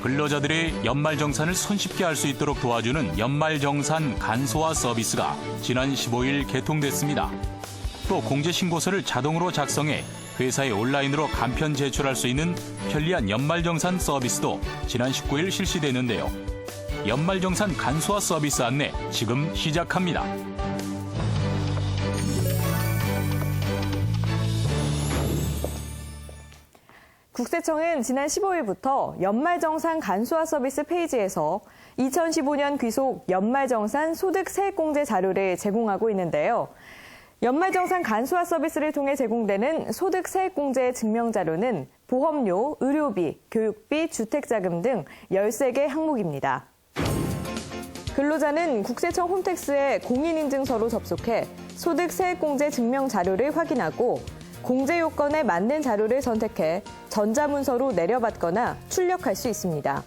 근로자들의 연말정산을 손쉽게 할 수 있도록 도와주는 연말정산 간소화 서비스가 지난 15일 개통됐습니다. 또 공제신고서를 자동으로 작성해 회사에 온라인으로 간편 제출할 수 있는 편리한 연말정산 서비스도 지난 19일 실시됐는데요. 연말정산 간소화 서비스 안내 지금 시작합니다. 국세청은 지난 15일부터 연말정산 간소화 서비스 페이지에서 2015년 귀속 연말정산 소득 세액공제 자료를 제공하고 있는데요. 연말정산 간소화 서비스를 통해 제공되는 소득 세액공제 증명자료는 보험료, 의료비, 교육비, 주택자금 등 13개 항목입니다. 근로자는 국세청 홈택스에 공인인증서로 접속해 소득 세액공제 증명자료를 확인하고 공제 요건에 맞는 자료를 선택해 전자문서로 내려받거나 출력할 수 있습니다.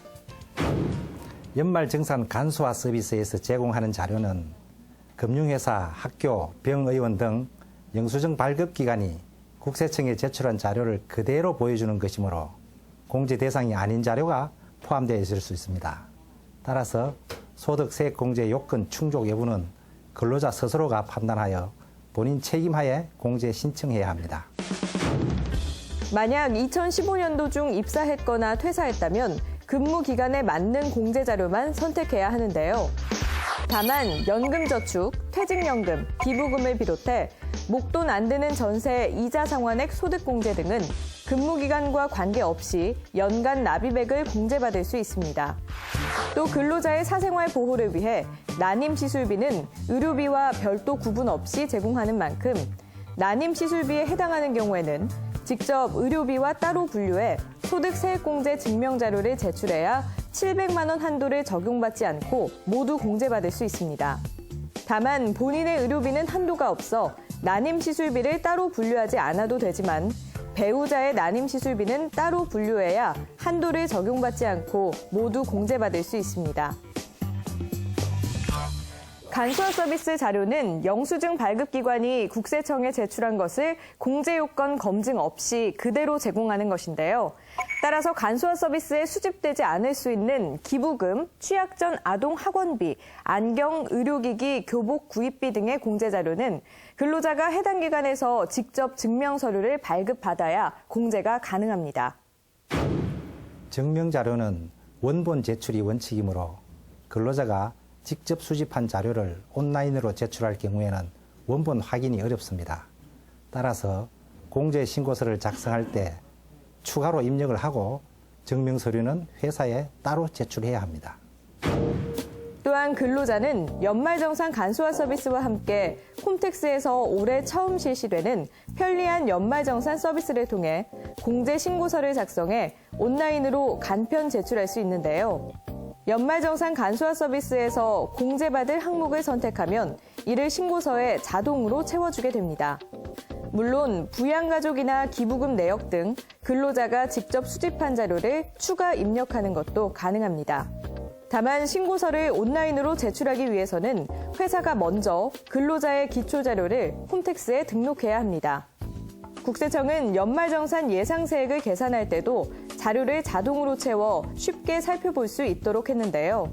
연말정산 간소화 서비스에서 제공하는 자료는 금융회사, 학교, 병의원 등 영수증 발급기관이 국세청에 제출한 자료를 그대로 보여주는 것이므로 공제 대상이 아닌 자료가 포함되어 있을 수 있습니다. 따라서 소득세액공제 요건 충족 여부는 근로자 스스로가 판단하여 본인 책임하에 공제 신청해야 합니다. 만약 2015년도 중 입사했거나 퇴사했다면 근무 기간에 맞는 공제 자료만 선택해야 하는데요. 다만 연금저축, 퇴직연금, 기부금을 비롯해 목돈 안 드는 전세, 이자 상환액 소득공제 등은 근무기간과 관계없이 연간 납입액을 공제받을 수 있습니다. 또 근로자의 사생활 보호를 위해 난임시술비는 의료비와 별도 구분 없이 제공하는 만큼 난임시술비에 해당하는 경우에는 직접 의료비와 따로 분류해 소득세액공제 증명자료를 제출해야 700만 원 한도를 적용받지 않고 모두 공제받을 수 있습니다. 다만 본인의 의료비는 한도가 없어 난임시술비를 따로 분류하지 않아도 되지만 배우자의 난임시술비는 따로 분류해야 한도를 적용받지 않고 모두 공제받을 수 있습니다. 간소화 서비스 자료는 영수증 발급기관이 국세청에 제출한 것을 공제 요건 검증 없이 그대로 제공하는 것인데요. 따라서 간소화 서비스에 수집되지 않을 수 있는 기부금, 취약 전 아동 학원비, 안경, 의료기기, 교복 구입비 등의 공제 자료는 근로자가 해당 기관에서 직접 증명 서류를 발급받아야 공제가 가능합니다. 증명 자료는 원본 제출이 원칙이므로 근로자가 직접 수집한 자료를 온라인으로 제출할 경우에는 원본 확인이 어렵습니다. 따라서 공제 신고서를 작성할 때 추가로 입력을 하고 증명 서류는 회사에 따로 제출해야 합니다. 또한 근로자는 연말정산 간소화 서비스와 함께 홈택스에서 올해 처음 실시되는 편리한 연말정산 서비스를 통해 공제 신고서를 작성해 온라인으로 간편 제출할 수 있는데요. 연말정산 간소화 서비스에서 공제받을 항목을 선택하면 이를 신고서에 자동으로 채워주게 됩니다. 물론 부양가족이나 기부금 내역 등 근로자가 직접 수집한 자료를 추가 입력하는 것도 가능합니다. 다만 신고서를 온라인으로 제출하기 위해서는 회사가 먼저 근로자의 기초자료를 홈택스에 등록해야 합니다. 국세청은 연말정산 예상세액을 계산할 때도 자료를 자동으로 채워 쉽게 살펴볼 수 있도록 했는데요.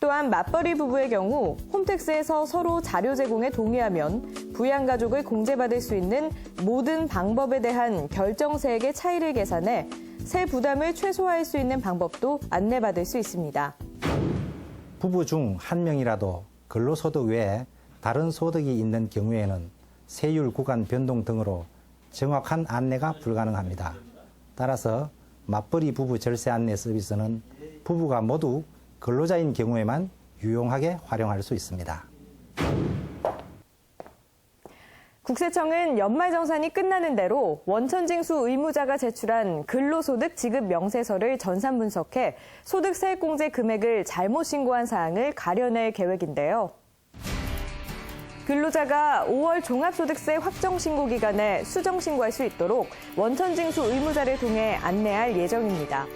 또한 맞벌이 부부의 경우 홈택스에서 서로 자료 제공에 동의하면 부양가족을 공제받을 수 있는 모든 방법에 대한 결정세액의 차이를 계산해 세 부담을 최소화할 수 있는 방법도 안내받을 수 있습니다. 부부 중 한 명이라도 근로소득 외에 다른 소득이 있는 경우에는 세율 구간 변동 등으로 정확한 안내가 불가능합니다. 따라서 맞벌이 부부 절세 안내 서비스는 부부가 모두 근로자인 경우에만 유용하게 활용할 수 있습니다. 국세청은 연말정산이 끝나는 대로 원천징수 의무자가 제출한 근로소득 지급 명세서를 전산 분석해 소득세액공제 금액을 잘못 신고한 사항을 가려낼 계획인데요. 근로자가 5월 종합소득세 확정신고 기간에 수정신고할 수 있도록 원천징수 의무자를 통해 안내할 예정입니다.